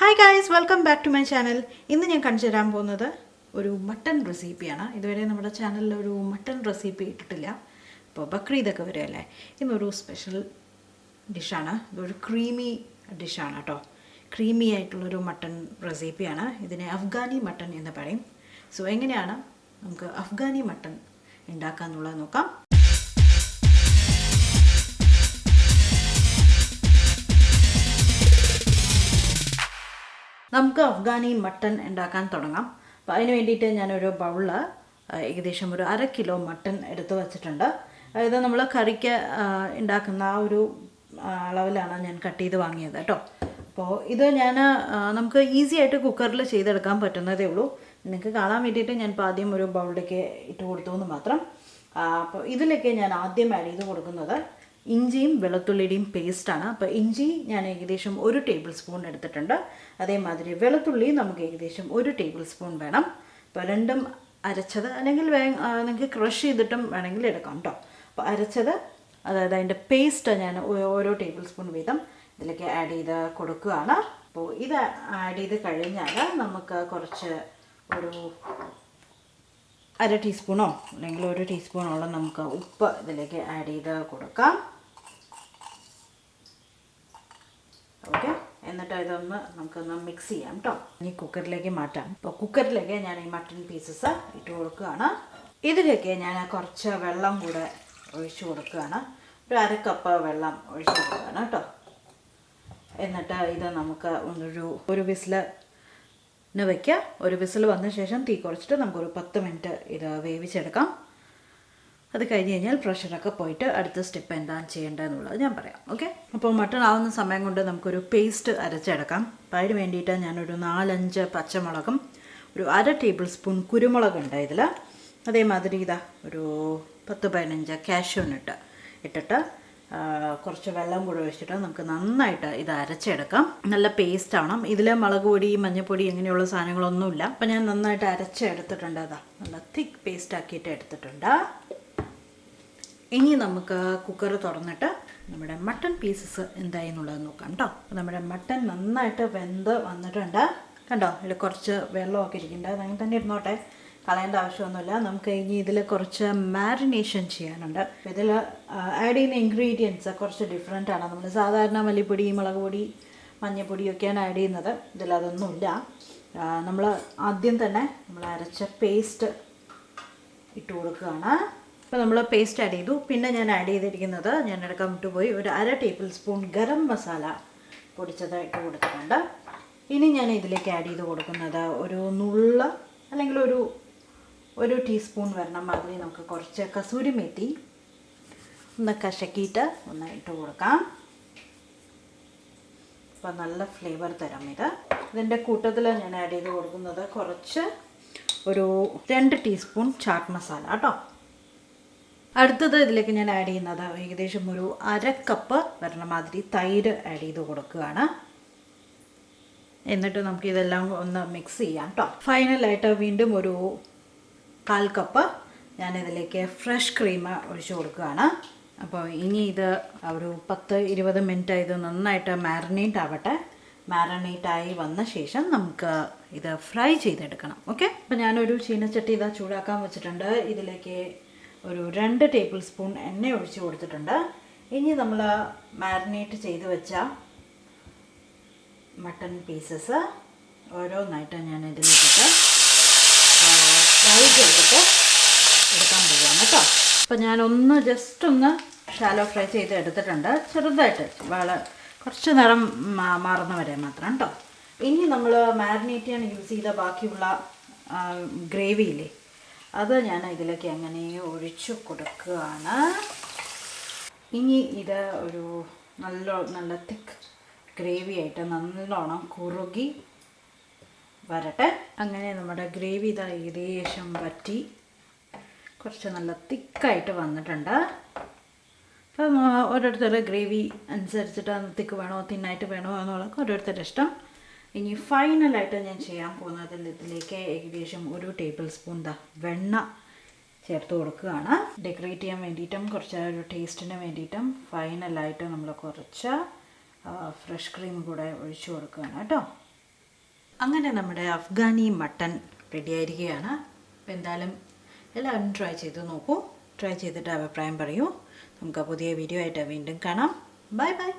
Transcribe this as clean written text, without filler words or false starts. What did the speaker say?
Hi guys, welcome back to my channel. ഇന്ന് ഞാൻ കാണിച്ചു തരാൻ പോകുന്നത് ഒരു മട്ടൺ റെസിപ്പിയാണ്. ഇതുവരെ നമ്മുടെ ചാനലിൽ ഒരു മട്ടൺ റെസിപ്പി ഇട്ടിട്ടില്ല. ഇപ്പോൾ ബക്രീദൊക്കെ വരുമല്ലേ, ഇന്നൊരു സ്പെഷ്യൽ ഡിഷാണ്. ഇതൊരു ക്രീമി ഡിഷാണ് കേട്ടോ. ക്രീമി ആയിട്ടുള്ളൊരു മട്ടൺ റെസിപ്പിയാണ്. ഇതിനെ അഫ്ഗാനി മട്ടൺ എന്ന് പറയും. സോ എങ്ങനെയാണ് നമുക്ക് അഫ്ഗാനി മട്ടൺ ഉണ്ടാക്കാമെന്നുള്ളത് നോക്കാം. നമുക്ക് അഫ്ഗാനി മട്ടൺ ഉണ്ടാക്കാൻ തുടങ്ങാം. അപ്പോൾ അതിന് വേണ്ടിയിട്ട് ഞാനൊരു ബൗളിൽ ഏകദേശം ഒരു 1/2 കിലോ മട്ടൺ എടുത്ത് വെച്ചിട്ടുണ്ട്. അതായത് നമ്മൾ കറിക്ക് ഉണ്ടാക്കുന്ന ആ ഒരു അളവിലാണ് ഞാൻ കട്ട് ചെയ്ത് വാങ്ങിയത് കേട്ടോ. അപ്പോൾ ഇത് നമുക്ക് ഈസി ആയിട്ട് കുക്കറിൽ ചെയ്തെടുക്കാൻ പറ്റുന്നതേ ഉള്ളൂ. നിങ്ങൾക്ക് കാണാൻ വേണ്ടിയിട്ട് ഞാനിപ്പോൾ ആദ്യം ഒരു ബൗളിലേക്ക് ഇട്ട് കൊടുത്തു എന്ന് മാത്രം. അപ്പോൾ ഇതിലേക്ക് ഞാൻ ആദ്യം ആഡ് ചെയ്ത് കൊടുക്കുന്നത് ഇഞ്ചിയും വെളുത്തുള്ളിയുടെയും പേസ്റ്റാണ്. അപ്പോൾ ഇഞ്ചി ഞാൻ ഏകദേശം 1 ടേബിൾ സ്പൂൺ എടുത്തിട്ടുണ്ട്. അതേമാതിരി വെളുത്തുള്ളി നമുക്ക് ഏകദേശം 1 ടേബിൾ സ്പൂൺ വേണം. അപ്പോൾ രണ്ടും അരച്ചത്, അല്ലെങ്കിൽ നിങ്ങൾക്ക് ക്രഷ് ചെയ്തിട്ടും വേണമെങ്കിൽ എടുക്കാം കേട്ടോ. അപ്പോൾ അരച്ചത്, അതായത് അതിൻ്റെ പേസ്റ്റ് ഞാൻ ഓരോ ടേബിൾ സ്പൂൺ വീതം ഇതിലേക്ക് ആഡ് ചെയ്ത് കൊടുക്കുകയാണ്. അപ്പോൾ ഇത് ആഡ് ചെയ്ത് കഴിഞ്ഞാൽ നമുക്ക് കുറച്ച് ഒരു 1/2 ടീസ്പൂണോ അല്ലെങ്കിൽ 1 ടീസ്പൂണോളം നമുക്ക് ഉപ്പ് ഇതിലേക്ക് ആഡ് ചെയ്ത് കൊടുക്കാം. ഓക്കെ, എന്നിട്ട് ഇതൊന്ന് നമുക്കൊന്ന് മിക്സ് ചെയ്യാം കേട്ടോ. ഇനി കുക്കറിലേക്ക് മാറ്റാം. അപ്പോൾ കുക്കറിലേക്ക് ഞാൻ ഈ മട്ടൺ പീസസ് ഇട്ട് കൊടുക്കുകയാണ്. ഇതിലേക്ക് ഞാൻ കുറച്ച് വെള്ളം കൂടെ ഒഴിച്ച് കൊടുക്കുകയാണ്. ഒരു 1/2 കപ്പ് വെള്ളം ഒഴിച്ച് കൊടുക്കുകയാണ് കേട്ടോ. എന്നിട്ട് ഇത് നമുക്ക് ഒരു വിസിലിന് വയ്ക്കുക. ഒരു വിസിൽ വന്ന ശേഷം തീ കുറച്ചിട്ട് നമുക്കൊരു 10 മിനിറ്റ് ഇത് വേവിച്ചെടുക്കാം. അത് കഴിഞ്ഞ് കഴിഞ്ഞാൽ പ്രഷറൊക്കെ പോയിട്ട് അടുത്ത സ്റ്റെപ്പ് എന്താണ് ചെയ്യേണ്ടതെന്നുള്ളത് ഞാൻ പറയാം. ഓക്കെ, അപ്പോൾ മട്ടൺ ആവുന്ന സമയം കൊണ്ട് നമുക്കൊരു പേസ്റ്റ് അരച്ചെടുക്കാം. അപ്പോൾ അതിന് വേണ്ടിയിട്ട് ഞാനൊരു 4-5 പച്ചമുളകും ഒരു 1/2 ടേബിൾ സ്പൂൺ കുരുമുളകുണ്ട് ഇതിൽ. അതേമാതിരി ഒരു 10-15 കാഷ്യൂനട്ട് ഇട്ടിട്ട് കുറച്ച് വെള്ളം കൂടെ ഒഴിച്ചിട്ട് നമുക്ക് നന്നായിട്ട് ഇത് അരച്ചെടുക്കാം. നല്ല പേസ്റ്റ് ആവണം. ഇതിൽ മുളക് പൊടി, മഞ്ഞൾപ്പൊടി അങ്ങനെയുള്ള സാധനങ്ങളൊന്നുമില്ല. അപ്പോൾ ഞാൻ നന്നായിട്ട് അരച്ചെടുത്തിട്ടുണ്ട്. നല്ല തിക്ക് പേസ്റ്റ് ആക്കിയിട്ട് എടുത്തിട്ടുണ്ട്. ഇനി നമുക്ക് കുക്കർ തുറന്നിട്ട് നമ്മുടെ മട്ടൺ പീസസ് എന്തായി എന്നുള്ളത് നോക്കാം കേട്ടോ. അപ്പോൾ നമ്മുടെ മട്ടൺ നന്നായിട്ട് വെന്ത് വന്നിട്ടുണ്ട്. കണ്ടോ, ഇതിൽ കുറച്ച് വെള്ളമൊക്കെ ഇരിക്കുന്നുണ്ട്. അങ്ങനെ തന്നെ ഇരുന്നോട്ടെ, കളയേണ്ട ആവശ്യമൊന്നുമില്ല. നമുക്ക് ഇനി ഇതിൽ കുറച്ച് മാരിനേഷൻ ചെയ്യാനുണ്ട്. ഇതിൽ ആഡ് ചെയ്യുന്ന ഇൻഗ്രീഡിയൻസ് കുറച്ച് ഡിഫറെൻ്റ് ആണ്. നമ്മൾ സാധാരണ മല്ലിപ്പൊടി, മുളക് പൊടി, മഞ്ഞൾപ്പൊടിയൊക്കെയാണ് ആഡ് ചെയ്യുന്നത്. ഇതിലതൊന്നുമില്ല. നമ്മൾ ആദ്യം തന്നെ നമ്മൾ അരച്ച പേസ്റ്റ് ഇട്ട് കൊടുക്കുകയാണ്. അപ്പോൾ നമ്മൾ പേസ്റ്റ് ആഡ് ചെയ്തു. പിന്നെ ഞാൻ ആഡ് ചെയ്തിരിക്കുന്നത്, ഞാൻ എടുക്കാൻ വിട്ടുപോയി, ഒരു 1/2 ടേബിൾ സ്പൂൺ ഗരം മസാല പൊടിച്ചത് ഇട്ട് കൊടുത്തിട്ടുണ്ട്. ഇനി ഞാൻ ഇതിലേക്ക് ആഡ് ചെയ്ത് കൊടുക്കുന്നത് ഒരു നുള്ള, അല്ലെങ്കിൽ ഒരു ടീസ്പൂൺ വരണം മാതിരി നമുക്ക് കുറച്ച് കസൂരി മേത്തി ഒന്ന് കശക്കിയിട്ട് ഒന്ന് ഇട്ട് കൊടുക്കാം. അപ്പോൾ നല്ല ഫ്ലേവർ തരാം ഇത്. ഇതിൻ്റെ കൂട്ടത്തിൽ ഞാൻ ആഡ് ചെയ്ത് കൊടുക്കുന്നത് ഒരു 2 ടീസ്പൂൺ ചാട്ട് മസാല കേട്ടോ. അടുത്തത് ഇതിലേക്ക് ഞാൻ ആഡ് ചെയ്യുന്നത് ഏകദേശം ഒരു 1/2 കപ്പ് വരണ മാതിരി തൈര് ആഡ് ചെയ്ത് കൊടുക്കുകയാണ്. എന്നിട്ട് നമുക്ക് ഇതെല്ലാം ഒന്ന് മിക്സ് ചെയ്യാം കേട്ടോ. ഫൈനലായിട്ട് വീണ്ടും ഒരു 1/4 കപ്പ് ഞാനിതിലേക്ക് ഫ്രഷ് ക്രീം ഒഴിച്ച് കൊടുക്കുകയാണ്. അപ്പോൾ ഇനി ഇത് ഒരു 10-20 മിനിറ്റ് ഇത് നന്നായിട്ട് മാരിനേറ്റ് ആവട്ടെ. മാരിനേറ്റായി വന്ന ശേഷം നമുക്ക് ഇത് ഫ്രൈ ചെയ്തെടുക്കണം. ഓക്കെ, അപ്പോൾ ഞാനൊരു ചീനച്ചട്ടി ചൂടാക്കാൻ വെച്ചിട്ടുണ്ട്. ഇതിലേക്ക് ഒരു 2 ടേബിൾ സ്പൂൺ എണ്ണ ഒഴിച്ച് കൊടുത്തിട്ടുണ്ട്. ഇനി നമ്മൾ മാരിനേറ്റ് ചെയ്ത് വെച്ച മട്ടൺ പീസസ് ഓരോന്നായിട്ട് ഞാൻ ഇതിലേക്കിട്ട് ഫ്രൈ ചെയ്തിട്ട് എടുക്കാൻ പോവുകയാണ് കേട്ടോ. അപ്പോൾ ഞാനൊന്ന് ജസ്റ്റ് ഒന്ന് ഷാലോ ഫ്രൈ ചെയ്ത് എടുത്തിട്ടുണ്ട്. ചെറുതായിട്ട് കുറച്ച് നിറം മാറുന്ന വരെ മാത്രം കേട്ടോ. ഇനി നമ്മൾ മാരിനേറ്റ് ചെയ്യാൻ യൂസ് ചെയ്ത ബാക്കിയുള്ള ഗ്രേവിയില്ലേ, അത് ഞാൻ ഇതിലേക്ക് അങ്ങനെ ഒഴിച്ചു കൊടുക്കുകയാണ്. ഇനി ഇത് ഒരു നല്ല തിക്ക് ഗ്രേവി ആയിട്ട് നല്ലോണം കുറുകി വരട്ടെ. അങ്ങനെ നമ്മുടെ ഗ്രേവി ഏകദേശം വറ്റി കുറച്ച് നല്ല തിക്കായിട്ട് വന്നിട്ടുണ്ട്. അപ്പം ഓരോരുത്തരുടെ ഗ്രേവി അനുസരിച്ചിട്ട് തിക്ക് വേണോ തിന്നായിട്ട് വേണോ എന്നുള്ളതൊക്കെ ഓരോരുത്തരുടെ ഇഷ്ടം. ഇനി ഫൈനലായിട്ട് ഞാൻ ചെയ്യാൻ പോകുന്നത് ഇതിലേക്ക് ഏകദേശം 1 ടേബിൾ സ്പൂൺ വെണ്ണ ചേർത്ത് കൊടുക്കുകയാണ്. ഡെക്കറേറ്റ് ചെയ്യാൻ വേണ്ടിയിട്ടും കുറച്ച് ഒരു ടേസ്റ്റിന് വേണ്ടിയിട്ടും ഫൈനലായിട്ട് നമ്മൾ കുറച്ച് ഫ്രഷ് ക്രീം കൂടെ ഒഴിച്ചു കൊടുക്കുകയാണ് കേട്ടോ. അങ്ങനെ നമ്മുടെ അഫ്ഗാനി മട്ടൺ റെഡി ആയിരിക്കുകയാണ്. അപ്പോൾ എന്തായാലും എല്ലാവരും ട്രൈ ചെയ്ത് നോക്കൂ. ട്രൈ ചെയ്തിട്ട് അഭിപ്രായം പറയൂ. നമുക്ക് പുതിയ വീഡിയോ ആയിട്ട് വീണ്ടും കാണാം. Bye bye.